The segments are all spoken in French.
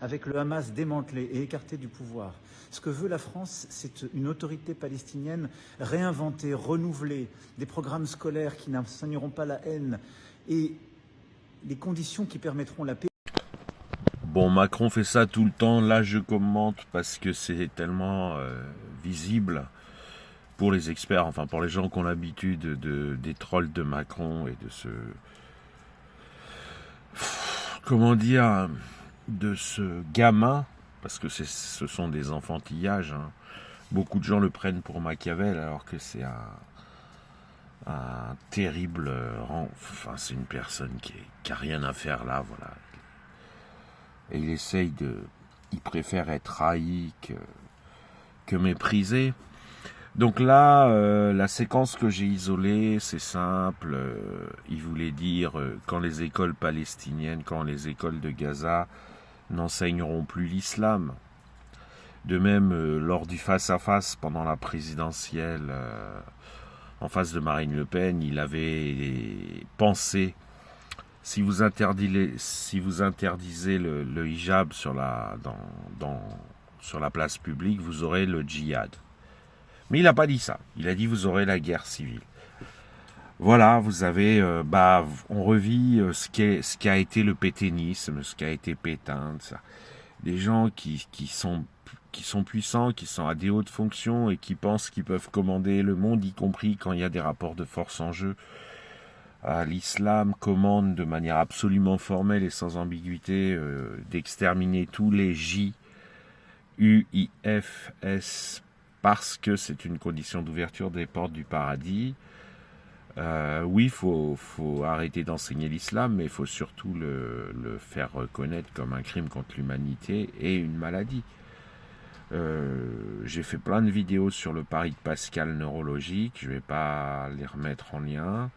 avec le Hamas démantelé et écarté du pouvoir. Ce que veut la France, c'est une autorité palestinienne réinventée, renouvelée, des programmes scolaires qui n'enseigneront pas la haine et des conditions qui permettront la paix. Bon, Macron fait ça tout le temps, là je commente parce que c'est tellement visible pour les experts, enfin pour les gens qui ont l'habitude des trolls de Macron et de comment dire, de ce gamin, parce que ce sont des enfantillages, hein. Beaucoup de gens le prennent pour Machiavel alors que c'est un terrible enfin c'est une personne qui a rien à faire là, voilà. Et il préfère être haï que méprisé. Donc là, la séquence que j'ai isolée, c'est simple. Il voulait dire quand les écoles palestiniennes, quand les écoles de Gaza n'enseigneront plus l'islam. De même, lors du face-à-face pendant la présidentielle, en face de Marine Le Pen, il avait pensé, si vous interdisez le hijab sur la place publique, vous aurez le djihad. Mais il n'a pas dit ça. Il a dit vous aurez la guerre civile. Voilà, vous avez, on revit ce qu'a été le pétainisme, ce qu'a été Pétain, ça. Des gens qui sont puissants, qui sont à des hautes fonctions et qui pensent qu'ils peuvent commander le monde, y compris quand il y a des rapports de force en jeu. L'islam commande de manière absolument formelle et sans ambiguïté d'exterminer tous les JUIFS parce que c'est une condition d'ouverture des portes du paradis. Oui, il faut arrêter d'enseigner l'islam, mais il faut surtout le faire reconnaître comme un crime contre l'humanité et une maladie. J'ai fait plein de vidéos sur le pari de Pascal neurologique, je ne vais pas les remettre en lien.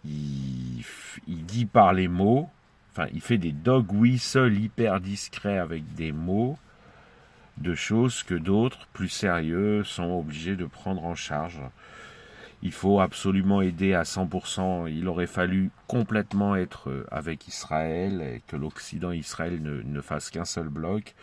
Il dit par les mots, enfin il fait des dog whistles hyper discrets avec des mots, de choses que d'autres, plus sérieux, sont obligés de prendre en charge. Il faut absolument aider à 100%. Il aurait fallu complètement être avec Israël et que l'Occident et Israël ne fassent qu'un seul bloc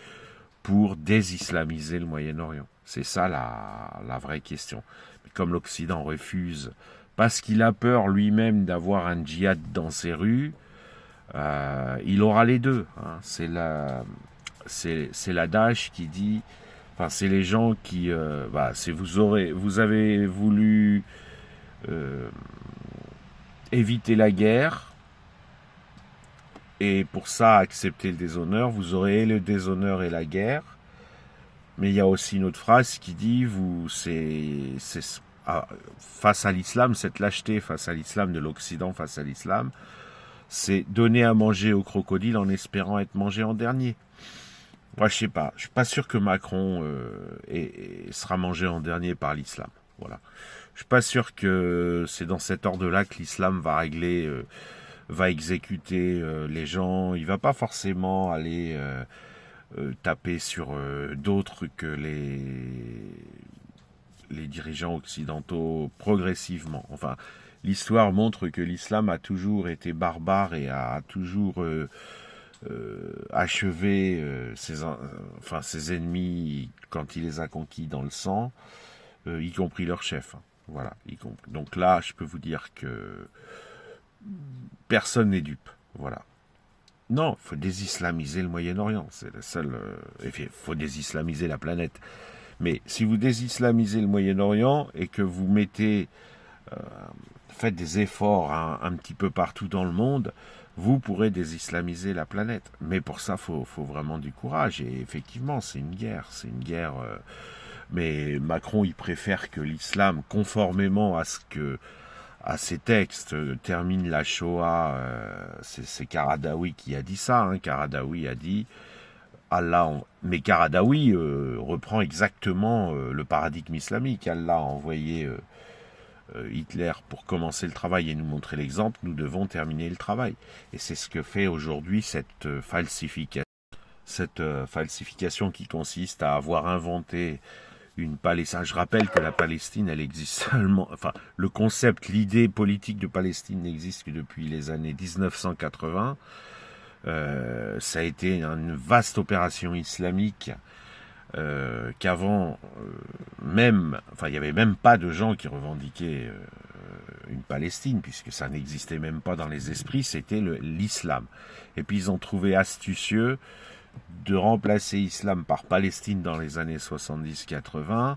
pour désislamiser le Moyen-Orient. C'est ça la vraie question. Mais comme l'Occident refuse, parce qu'il a peur lui-même d'avoir un djihad dans ses rues, il aura les deux. Hein. C'est l'adage qui dit, enfin c'est les gens qui, vous avez voulu éviter la guerre et pour ça accepter le déshonneur, vous aurez le déshonneur et la guerre. Mais il y a aussi une autre phrase qui dit face à l'islam, cette lâcheté face à l'islam de l'Occident face à l'islam, c'est donner à manger au crocodile en espérant être mangé en dernier. Moi, je sais pas. Je suis pas sûr que Macron sera mangé en dernier par l'islam. Voilà. Je suis pas sûr que c'est dans cet ordre-là que l'islam va va exécuter les gens. Il va pas forcément aller taper sur d'autres que les dirigeants occidentaux progressivement. Enfin, l'histoire montre que l'islam a toujours été barbare et a toujours achevé ses ennemis quand il les a conquis dans le sang, y compris leur chef. Hein. Voilà, donc là, je peux vous dire que personne n'est dupe. Voilà. Non, il faut désislamiser le Moyen-Orient. C'est le seul. Il faut désislamiser la planète. Mais si vous désislamisez le Moyen-Orient et que vous faites des efforts un petit peu partout dans le monde, vous pourrez désislamiser la planète. Mais pour ça, faut vraiment du courage. Et effectivement, c'est une guerre. Mais Macron, il préfère que l'islam, conformément à ces textes, termine la Shoah. C'est Karadawi qui a dit ça. Hein. Karadawi a dit mais Karadawi reprend exactement le paradigme islamique. Allah a envoyé Hitler pour commencer le travail et nous montrer l'exemple. Nous devons terminer le travail. Et c'est ce que fait aujourd'hui cette falsification qui consiste à avoir inventé une Palestine. Je rappelle que la Palestine, elle existe seulement, enfin, le concept, l'idée politique de Palestine n'existe que depuis les années 1980. Ça a été une vaste opération islamique qu'avant même, enfin, il n'y avait même pas de gens qui revendiquaient une Palestine, puisque ça n'existait même pas dans les esprits, c'était l'islam. Et puis ils ont trouvé astucieux de remplacer islam par Palestine dans les années 70-80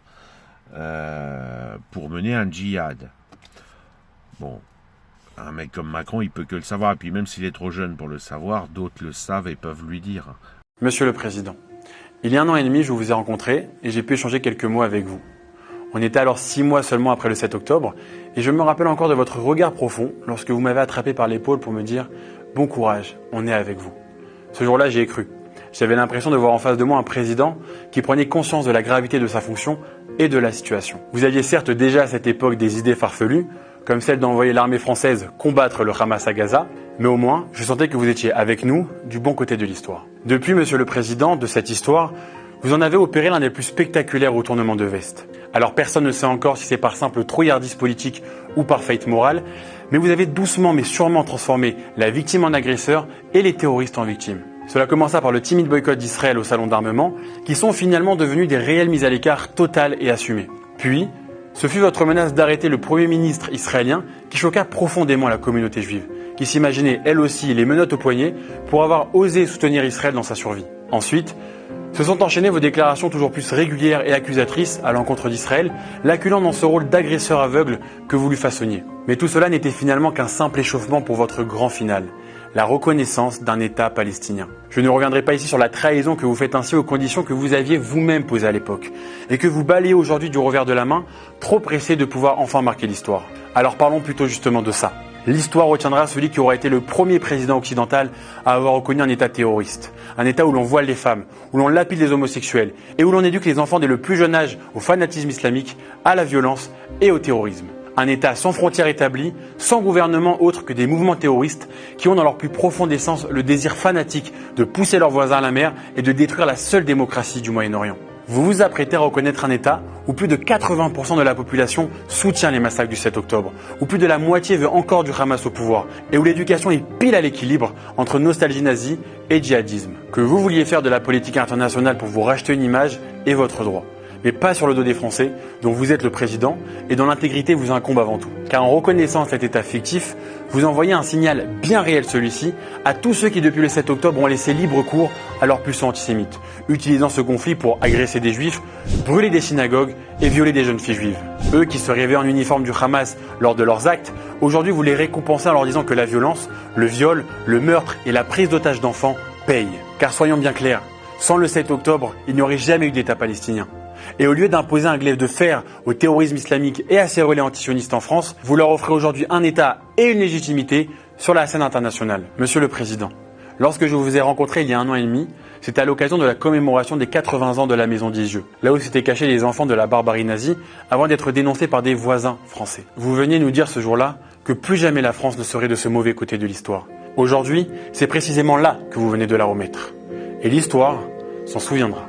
pour mener un djihad. Bon, un mec comme Macron, il peut que le savoir, et puis même s'il est trop jeune pour le savoir, d'autres le savent et peuvent lui dire. Monsieur le Président, il y a 1 an et demi, je vous ai rencontré et j'ai pu échanger quelques mots avec vous. On était alors 6 mois seulement après le 7 octobre et je me rappelle encore de votre regard profond lorsque vous m'avez attrapé par l'épaule pour me dire « Bon courage, on est avec vous ». Ce jour-là, j'y ai cru. J'avais l'impression de voir en face de moi un président qui prenait conscience de la gravité de sa fonction et de la situation. Vous aviez certes déjà à cette époque des idées farfelues, comme celle d'envoyer l'armée française combattre le Hamas à Gaza, mais au moins, je sentais que vous étiez avec nous du bon côté de l'histoire. Depuis, Monsieur le Président, de cette histoire, vous en avez opéré l'un des plus spectaculaires retournements de veste. Alors personne ne sait encore si c'est par simple trouillardise politique ou par faillite morale, mais vous avez doucement mais sûrement transformé la victime en agresseur et les terroristes en victimes. Cela commença par le timide boycott d'Israël au salon d'armement, qui sont finalement devenus des réelles mises à l'écart totales et assumées. Puis, ce fut votre menace d'arrêter le Premier ministre israélien qui choqua profondément la communauté juive, qui s'imaginait elle aussi les menottes au poignet pour avoir osé soutenir Israël dans sa survie. Ensuite, se sont enchaînées vos déclarations toujours plus régulières et accusatrices à l'encontre d'Israël, l'acculant dans ce rôle d'agresseur aveugle que vous lui façonniez. Mais tout cela n'était finalement qu'un simple échauffement pour votre grand final, la reconnaissance d'un État palestinien. Je ne reviendrai pas ici sur la trahison que vous faites ainsi aux conditions que vous aviez vous-même posées à l'époque, et que vous balayez aujourd'hui du revers de la main, trop pressé de pouvoir enfin marquer l'histoire. Alors parlons plutôt justement de ça. L'histoire retiendra celui qui aura été le premier président occidental à avoir reconnu un État terroriste. Un État où l'on voile les femmes, où l'on lapide les homosexuels et où l'on éduque les enfants dès le plus jeune âge au fanatisme islamique, à la violence et au terrorisme. Un État sans frontières établies, sans gouvernement autre que des mouvements terroristes qui ont dans leur plus profonde essence le désir fanatique de pousser leurs voisins à la mer et de détruire la seule démocratie du Moyen-Orient. Vous vous apprêtez à reconnaître un État où plus de 80% de la population soutient les massacres du 7 octobre, où plus de la moitié veut encore du Hamas au pouvoir, et où l'éducation est pile à l'équilibre entre nostalgie nazie et djihadisme. Que vous vouliez faire de la politique internationale pour vous racheter une image est votre droit, mais pas sur le dos des Français, dont vous êtes le président, et dont l'intégrité vous incombe avant tout. Car en reconnaissant cet État fictif, vous envoyez un signal bien réel celui-ci à tous ceux qui depuis le 7 octobre ont laissé libre cours à leurs pulsions antisémites, utilisant ce conflit pour agresser des juifs, brûler des synagogues et violer des jeunes filles juives. Eux qui se rêvaient en uniforme du Hamas lors de leurs actes, aujourd'hui vous les récompensez en leur disant que la violence, le viol, le meurtre et la prise d'otages d'enfants payent. Car soyons bien clairs, sans le 7 octobre, il n'y aurait jamais eu d'État palestinien. Et au lieu d'imposer un glaive de fer au terrorisme islamique et à ses relais antisionistes en France, vous leur offrez aujourd'hui un État et une légitimité sur la scène internationale. Monsieur le Président, lorsque je vous ai rencontré il y a 1 an et demi, c'était à l'occasion de la commémoration des 80 ans de la Maison d'Izieu, là où s'étaient cachés les enfants de la barbarie nazie avant d'être dénoncés par des voisins français. Vous veniez nous dire ce jour-là que plus jamais la France ne serait de ce mauvais côté de l'histoire. Aujourd'hui, c'est précisément là que vous venez de la remettre. Et l'histoire s'en souviendra.